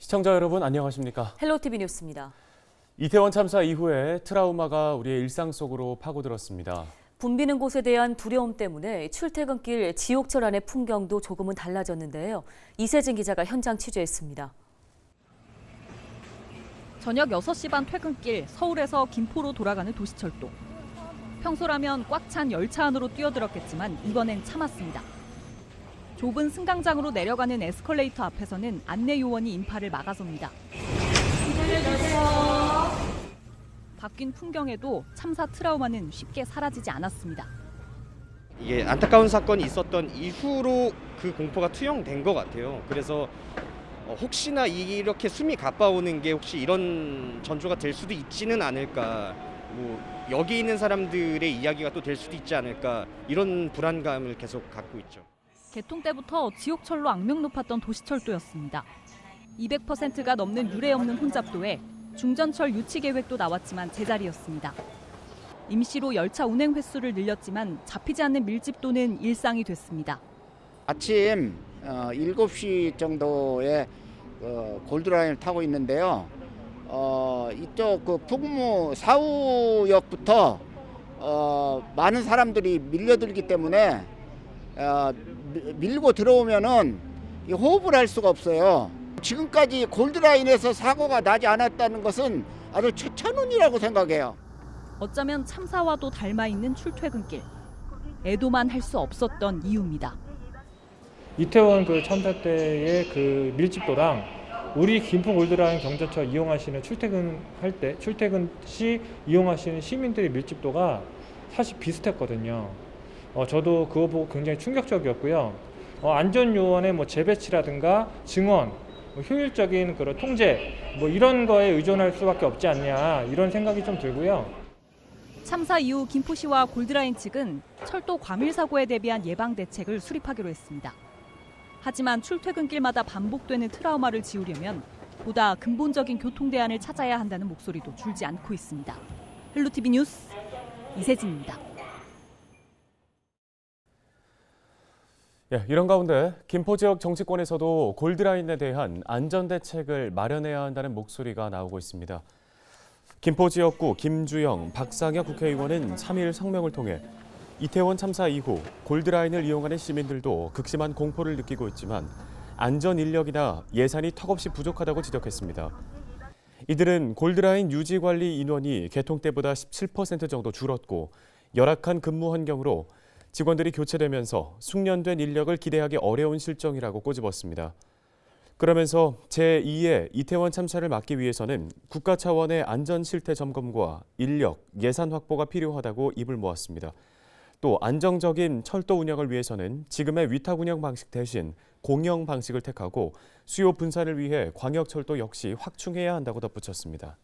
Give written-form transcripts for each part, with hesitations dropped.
시청자 여러분 안녕하십니까? 헬로티비 뉴스입니다. 이태원 참사 이후에 트라우마가 우리의 일상 속으로 파고들었습니다. 붐비는 곳에 대한 두려움 때문에 출퇴근길 지옥철 안의 풍경도 조금은 달라졌는데요. 이세진 기자가 현장 취재했습니다. 저녁 6시 반 퇴근길 서울에서 김포로 돌아가는 도시철도. 평소라면 꽉 찬 열차 안으로 뛰어들었겠지만 이번엔 참았습니다. 좁은 승강장으로 내려가는 에스컬레이터 앞에서는 안내 요원이 인파를 막아섭니다. 바뀐 풍경에도 참사 트라우마는 쉽게 사라지지 않았습니다. 이게 안타까운 사건이 있었던 이후로 그 공포가 투영된 것 같아요. 그래서 혹시나 이렇게 숨이 가빠오는 게 혹시 이런 전조가 될 수도 있지는 않을까, 여기 있는 사람들의 이야기가 또 될 수도 있지 않을까, 이런 불안감을 계속 갖고 있죠. 개통 때부터 지옥철로 악명 높았던 도시철도였습니다. 200%가 넘는 유례 없는 혼잡도에 중전철 유치 계획도 나왔지만 제자리였습니다. 임시로 열차 운행 횟수를 늘렸지만 잡히지 않는 밀집도는 일상이 됐습니다. 아침 7시 정도에 골드라인을 타고 있는데요. 이쪽 그 풍무 사후역부터 많은 사람들이 밀려들기 때문에 밀고 들어오면은 호흡을 할 수가 없어요. 지금까지 골드라인에서 사고가 나지 않았다는 것은 아주 최천운이라고 생각해요. 어쩌면 참사와도 닮아 있는 출퇴근길. 애도만 할 수 없었던 이유입니다. 이태원 그 참사 때의 그 밀집도랑 우리 김포 골드라인 경전철 이용하시는 출퇴근 시 이용하시는 시민들의 밀집도가 사실 비슷했거든요. 저도 그거 보고 굉장히 충격적이었고요. 안전 요원의 재배치라든가 증원, 효율적인 그런 통제 이런 거에 의존할 수밖에 없지 않냐, 이런 생각이 좀 들고요. 참사 이후 김포시와 골드라인 측은 철도 과밀 사고에 대비한 예방 대책을 수립하기로 했습니다. 하지만 출퇴근길마다 반복되는 트라우마를 지우려면 보다 근본적인 교통 대안을 찾아야 한다는 목소리도 줄지 않고 있습니다. 헬로티비 뉴스 이세진입니다. 이런 가운데 김포 지역 정치권에서도 골드라인에 대한 안전대책을 마련해야 한다는 목소리가 나오고 있습니다. 김포 지역구 김주영, 박상혁 국회의원은 3일 성명을 통해 이태원 참사 이후 골드라인을 이용하는 시민들도 극심한 공포를 느끼고 있지만 안전 인력이나 예산이 턱없이 부족하다고 지적했습니다. 이들은 골드라인 유지 관리 인원이 개통 때보다 17% 정도 줄었고 열악한 근무 환경으로 직원들이 교체되면서 숙련된 인력을 기대하기 어려운 실정이라고 꼬집었습니다. 그러면서 제2의 이태원 참사를 막기 위해서는 국가 차원의 안전 실태 점검과 인력, 예산 확보가 필요하다고 입을 모았습니다. 또 안정적인 철도 운영을 위해서는 지금의 위탁 운영 방식 대신 공영 방식을 택하고 수요 분산을 위해 광역철도 역시 확충해야 한다고 덧붙였습니다.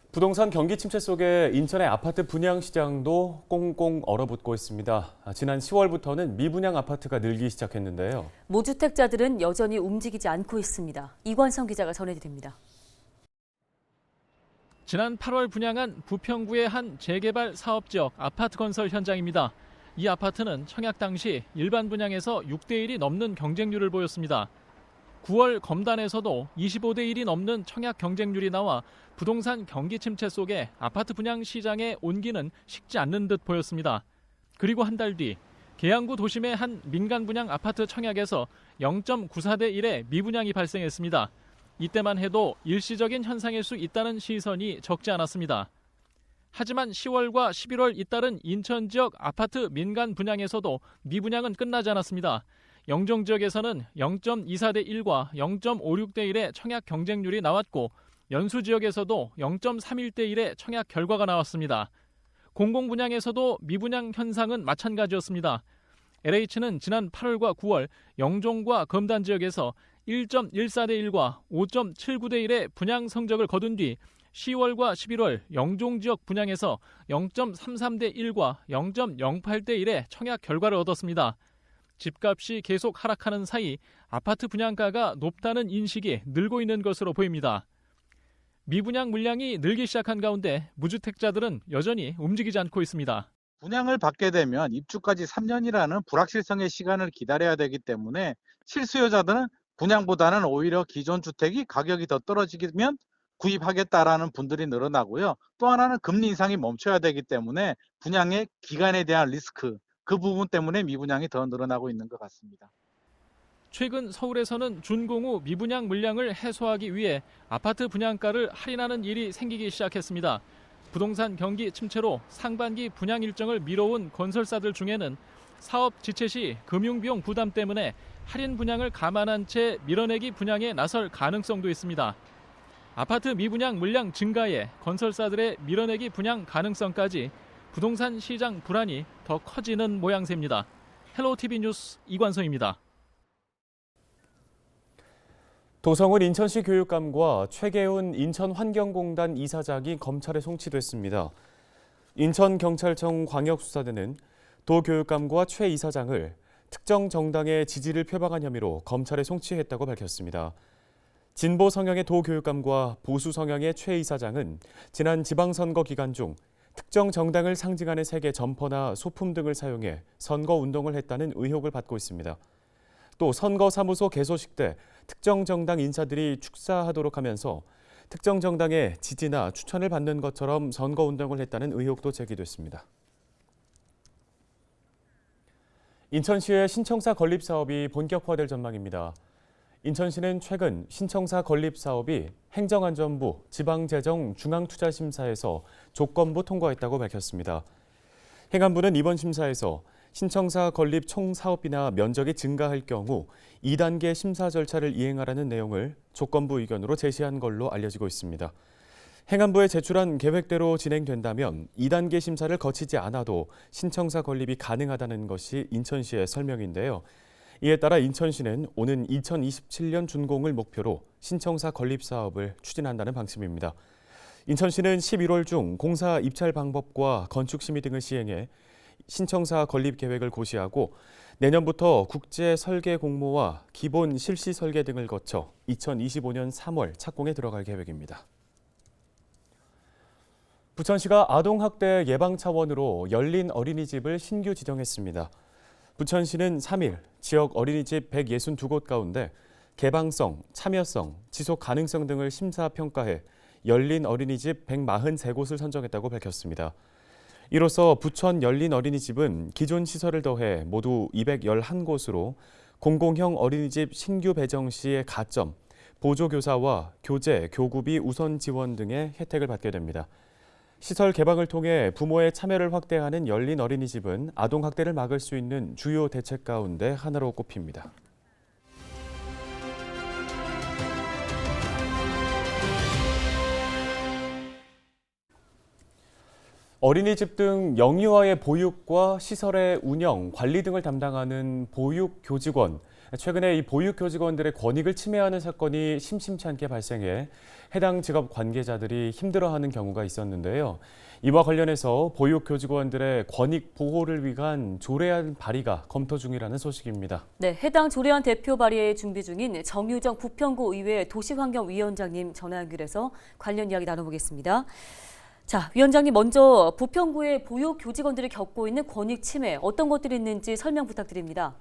부동산 경기 침체 속에 인천의 아파트 분양 시장도 꽁꽁 얼어붙고 있습니다. 지난 10월부터는 미분양 아파트가 늘기 시작했는데요. 무주택자들은 여전히 움직이지 않고 있습니다. 이관성 기자가 전해드립니다. 지난 8월 분양한 부평구의 한 재개발 사업지역 아파트 건설 현장입니다. 이 아파트는 청약 당시 일반 분양에서 6대1이 넘는 경쟁률을 보였습니다. 9월 검단에서도 25대 1이 넘는 청약 경쟁률이 나와 부동산 경기 침체 속에 아파트 분양 시장의 온기는 식지 않는 듯 보였습니다. 그리고 한 달 뒤 계양구 도심의 한 민간 분양 아파트 청약에서 0.94대 1의 미분양이 발생했습니다. 이때만 해도 일시적인 현상일 수 있다는 시선이 적지 않았습니다. 하지만 10월과 11월 잇따른 인천 지역 아파트 민간 분양에서도 미분양은 끝나지 않았습니다. 영종 지역에서는 0.24대 1과 0.56대 1의 청약 경쟁률이 나왔고 연수 지역에서도 0.31대 1의 청약 결과가 나왔습니다. 공공분양에서도 미분양 현상은 마찬가지였습니다. LH는 지난 8월과 9월 영종과 검단 지역에서 1.14대 1과 5.79대 1의 분양 성적을 거둔 뒤 10월과 11월 영종 지역 분양에서 0.33대 1과 0.08대 1의 청약 결과를 얻었습니다. 집값이 계속 하락하는 사이 아파트 분양가가 높다는 인식이 늘고 있는 것으로 보입니다. 미분양 물량이 늘기 시작한 가운데 무주택자들은 여전히 움직이지 않고 있습니다. 분양을 받게 되면 입주까지 3년이라는 불확실성의 시간을 기다려야 되기 때문에 실수요자들은 분양보다는 오히려 기존 주택이 가격이 더 떨어지면 구입하겠다라는 분들이 늘어나고요. 또 하나는 금리 인상이 멈춰야 되기 때문에 분양의 기간에 대한 리스크, 그 부분 때문에 미분양이 더 늘어나고 있는 것 같습니다. 최근 서울에서는 준공 후 미분양 물량을 해소하기 위해 아파트 분양가를 할인하는 일이 생기기 시작했습니다. 부동산 경기 침체로 상반기 분양 일정을 미뤄온 건설사들 중에는 사업 지체 시 금융비용 부담 때문에 할인 분양을 감안한 채 밀어내기 분양에 나설 가능성도 있습니다. 아파트 미분양 물량 증가에 건설사들의 밀어내기 분양 가능성까지 부동산 시장 불안이 더 커지는 모양새입니다. 헬로티비 뉴스 이관성입니다. 도성은 인천시 교육감과 최계훈 인천환경공단 이사장이 검찰에 송치됐습니다. 인천경찰청 광역수사대는 도 교육감과 최 이사장을 특정 정당의 지지를 표방한 혐의로 검찰에 송치했다고 밝혔습니다. 진보 성향의 도 교육감과 보수 성향의 최 이사장은 지난 지방선거 기간 중 특정 정당을 상징하는 색의 점퍼나 소품 등을 사용해 선거운동을 했다는 의혹을 받고 있습니다. 또 선거사무소 개소식 때 특정 정당 인사들이 축사하도록 하면서 특정 정당의 지지나 추천을 받는 것처럼 선거운동을 했다는 의혹도 제기됐습니다. 인천시의 신청사 건립 사업이 본격화될 전망입니다. 인천시는 최근 신청사 건립 사업이 행정안전부, 지방재정, 중앙투자심사에서 조건부 통과했다고 밝혔습니다. 행안부는 이번 심사에서 신청사 건립 총 사업비나 면적이 증가할 경우 2단계 심사 절차를 이행하라는 내용을 조건부 의견으로 제시한 걸로 알려지고 있습니다. 행안부에 제출한 계획대로 진행된다면 2단계 심사를 거치지 않아도 신청사 건립이 가능하다는 것이 인천시의 설명인데요. 이에 따라 인천시는 오는 2027년 준공을 목표로 신청사 건립 사업을 추진한다는 방침입니다. 인천시는 11월 중 공사 입찰 방법과 건축 심의 등을 시행해 신청사 건립 계획을 고시하고 내년부터 국제 설계 공모와 기본 실시 설계 등을 거쳐 2025년 3월 착공에 들어갈 계획입니다. 부천시가 아동학대 예방 차원으로 열린 어린이집을 신규 지정했습니다. 부천시는 3일 지역 어린이집 162곳 가운데 개방성, 참여성, 지속 가능성 등을 심사 평가해 열린 어린이집 143곳을 선정했다고 밝혔습니다. 이로써 부천 열린 어린이집은 기존 시설을 더해 모두 211곳으로 공공형 어린이집 신규 배정 시의 가점, 보조교사와 교재, 교구비 우선 지원 등의 혜택을 받게 됩니다. 시설 개방을 통해 부모의 참여를 확대하는 열린 어린이집은 아동학대를 막을 수 있는 주요 대책 가운데 하나로 꼽힙니다. 어린이집 등 영유아의 보육과 시설의 운영, 관리 등을 담당하는 보육교직원. 최근에 이 보육교직원들의 권익을 침해하는 사건이 심심치 않게 발생해 해당 직업 관계자들이 힘들어하는 경우가 있었는데요. 이와 관련해서 보육교직원들의 권익 보호를 위한 조례안 발의가 검토 중이라는 소식입니다. 네, 해당 조례안 대표 발의 준비 중인 정유정 부평구 의회 도시환경위원장님 전화 연결해서 관련 이야기 나눠보겠습니다. 자, 위원장님 먼저 부평구의 보육교직원들이 겪고 있는 권익 침해 어떤 것들이 있는지 설명 부탁드립니다.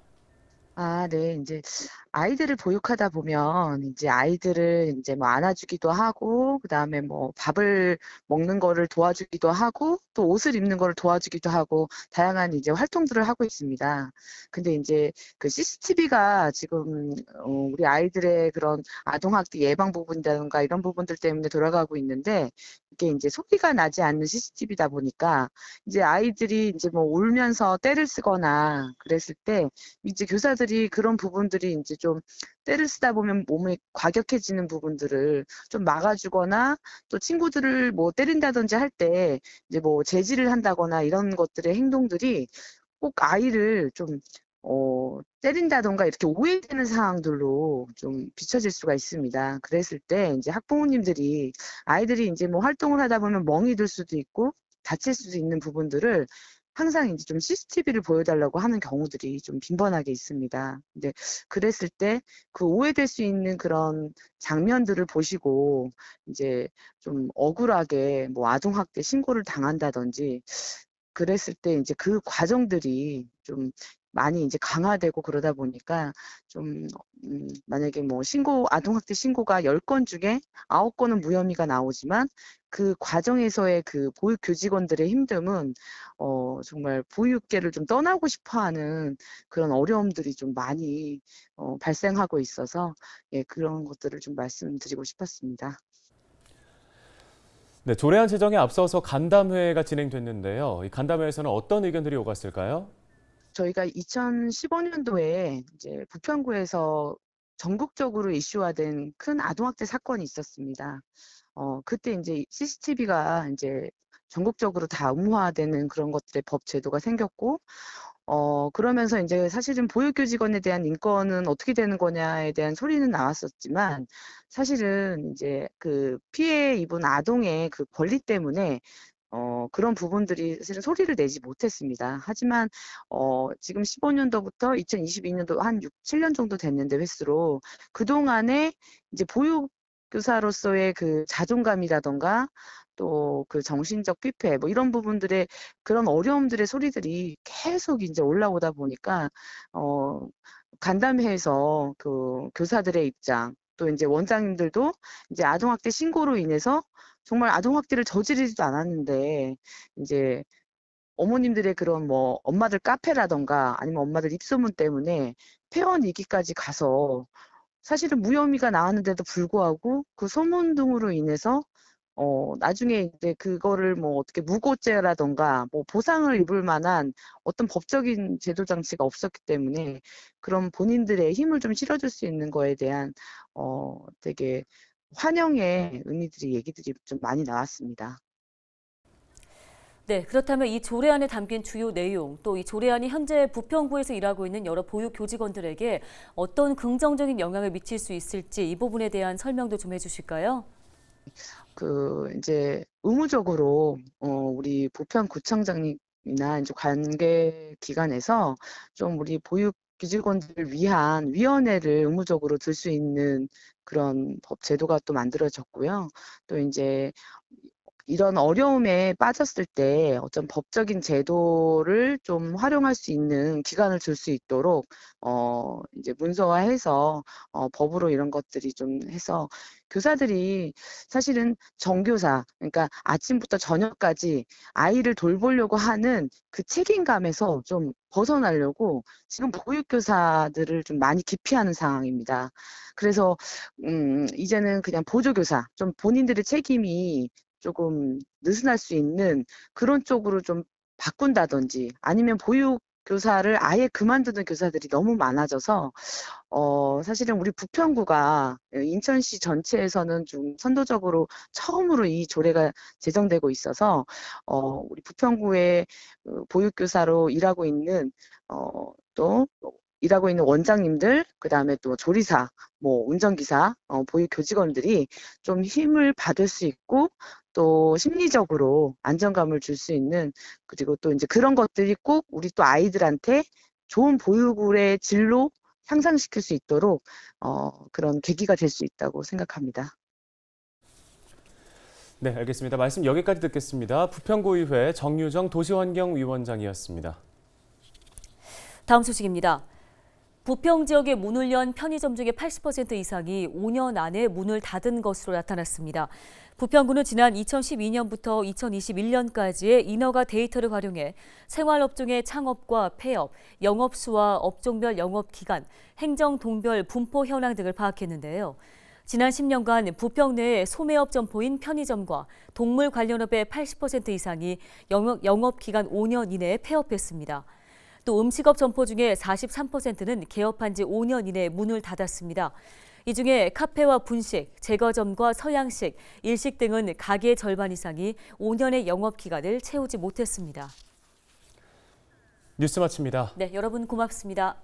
네. 이제 아이들을 보육하다 보면 이제 아이들을 이제 뭐 안아주기도 하고 그다음에 뭐 밥을 먹는 거를 도와주기도 하고 또 옷을 입는 거를 도와주기도 하고 다양한 이제 활동들을 하고 있습니다. 근데 이제 그 CCTV가 지금 우리 아이들의 그런 아동학대 예방 부분이라든가 이런 부분들 때문에 돌아가고 있는데 이게 이제 소리가 나지 않는 CCTV다 보니까 이제 아이들이 이제 뭐 울면서 떼를 쓰거나 그랬을 때 이제 교사들이 그런 부분들이 이제 좀 떼를 쓰다 보면 몸에 과격해지는 부분들을 좀 막아주거나 또 친구들을 뭐 때린다든지 할 때 이제 뭐 제지를 한다거나 이런 것들의 행동들이 꼭 아이를 좀 때린다던가 이렇게 오해되는 상황들로 좀 비춰질 수가 있습니다. 그랬을 때 이제 학부모님들이 아이들이 이제 뭐 활동을 하다 보면 멍이 들 수도 있고 다칠 수도 있는 부분들을 항상 이제 좀 CCTV를 보여달라고 하는 경우들이 좀 빈번하게 있습니다. 근데 그랬을 때 그 오해될 수 있는 그런 장면들을 보시고 이제 좀 억울하게 뭐 아동학대 신고를 당한다든지 그랬을 때 이제 그 과정들이 좀 많이 이제 강화되고 그러다 보니까 좀 만약에 뭐 아동학대 신고가 10건 중에 9건은 무혐의가 나오지만 그 과정에서의 그 보육 교직원들의 힘듦은 정말 보육계를 좀 떠나고 싶어 하는 그런 어려움들이 좀 많이 발생하고 있어서 예, 그런 것들을 좀 말씀드리고 싶었습니다. 네, 조례안 제정에 앞서서 간담회가 진행됐는데요. 이 간담회에서는 어떤 의견들이 오갔을까요? 저희가 2015년도에 이제 부평구에서 전국적으로 이슈화된 큰 아동학대 사건이 있었습니다. 그때 이제 CCTV가 이제 전국적으로 다 의무화되는 그런 것들의 법 제도가 생겼고, 그러면서 이제 사실은 보육교직원에 대한 인권은 어떻게 되는 거냐에 대한 소리는 나왔었지만, 사실은 이제 그 피해 입은 아동의 그 권리 때문에 그런 부분들이 사실은 소리를 내지 못했습니다. 하지만 지금 15년도부터 2022년도 한 6, 7년 정도 됐는데 횟수로 그동안에 이제 보육교사로서의 그 자존감이라던가 또 그 정신적 피폐 뭐 이런 부분들의 그런 어려움들의 소리들이 계속 이제 올라오다 보니까 간담회에서 그 교사들의 입장 또 이제 원장님들도 이제 아동학대 신고로 인해서 정말 아동학대를 저지르지도 않았는데 이제 어머님들의 그런 뭐 엄마들 카페라던가 아니면 엄마들 입소문 때문에 폐원이기까지 가서 사실은 무혐의가 나왔는데도 불구하고 그 소문 등으로 인해서 나중에 이제 그거를 뭐 어떻게 무고죄라던가 뭐 보상을 입을 만한 어떤 법적인 제도 장치가 없었기 때문에 그런 본인들의 힘을 좀 실어줄 수 있는 거에 대한 되게 환영의 의미들이 얘기들이 좀 많이 나왔습니다. 네, 그렇다면 이 조례안에 담긴 주요 내용, 또 이 조례안이 현재 부평구에서 일하고 있는 여러 보육 교직원들에게 어떤 긍정적인 영향을 미칠 수 있을지 이 부분에 대한 설명도 좀 해주실까요? 이제 의무적으로 우리 부평구청장님이나 이제 관계 기관에서 좀 우리 보육 교직원들을 위한 위원회를 의무적으로 들 수 있는 그런 법 제도가 또 만들어졌고요. 또 이제 이런 어려움에 빠졌을 때 어떤 법적인 제도를 좀 활용할 수 있는 기간을 줄 수 있도록 이제 문서화해서 법으로 이런 것들이 좀 해서 교사들이 사실은 정교사 그러니까 아침부터 저녁까지 아이를 돌보려고 하는 그 책임감에서 좀 벗어나려고 지금 보육교사들을 좀 많이 기피하는 상황입니다. 그래서 이제는 그냥 보조교사 좀 본인들의 책임이 조금 느슨할 수 있는 그런 쪽으로 좀 바꾼다든지 아니면 보육교사를 아예 그만두는 교사들이 너무 많아져서 사실은 우리 부평구가 인천시 전체에서는 좀 선도적으로 처음으로 이 조례가 제정되고 있어서 우리 부평구의 보육교사로 일하고 있는 또 일하고 있는 원장님들, 그다음에 또 조리사, 뭐 운전기사, 보육 교직원들이 좀 힘을 받을 수 있고 또 심리적으로 안정감을 줄 수 있는 그리고 또 이제 그런 것들이 꼭 우리 또 아이들한테 좋은 보육의 질로 향상시킬 수 있도록 그런 계기가 될 수 있다고 생각합니다. 네, 알겠습니다. 말씀 여기까지 듣겠습니다. 부평구의회 정유정 도시환경위원장이었습니다. 다음 소식입니다. 부평 지역의 문을 연 편의점 중에 80% 이상이 5년 안에 문을 닫은 것으로 나타났습니다. 부평구는 지난 2012년부터 2021년까지의 인허가 데이터를 활용해 생활업종의 창업과 폐업, 영업수와 업종별 영업기간, 행정동별 분포 현황 등을 파악했는데요. 지난 10년간 부평 내의 소매업 점포인 편의점과 동물 관련업의 80% 이상이 영업기간 5년 이내에 폐업했습니다. 또 음식업 점포 중에 43%는 개업한 지 5년 이내에 문을 닫았습니다. 이 중에 카페와 분식, 제과점과 서양식, 일식 등은 가게의 절반 이상이 5년의 영업기간을 채우지 못했습니다. 뉴스 마칩니다. 네, 여러분 고맙습니다.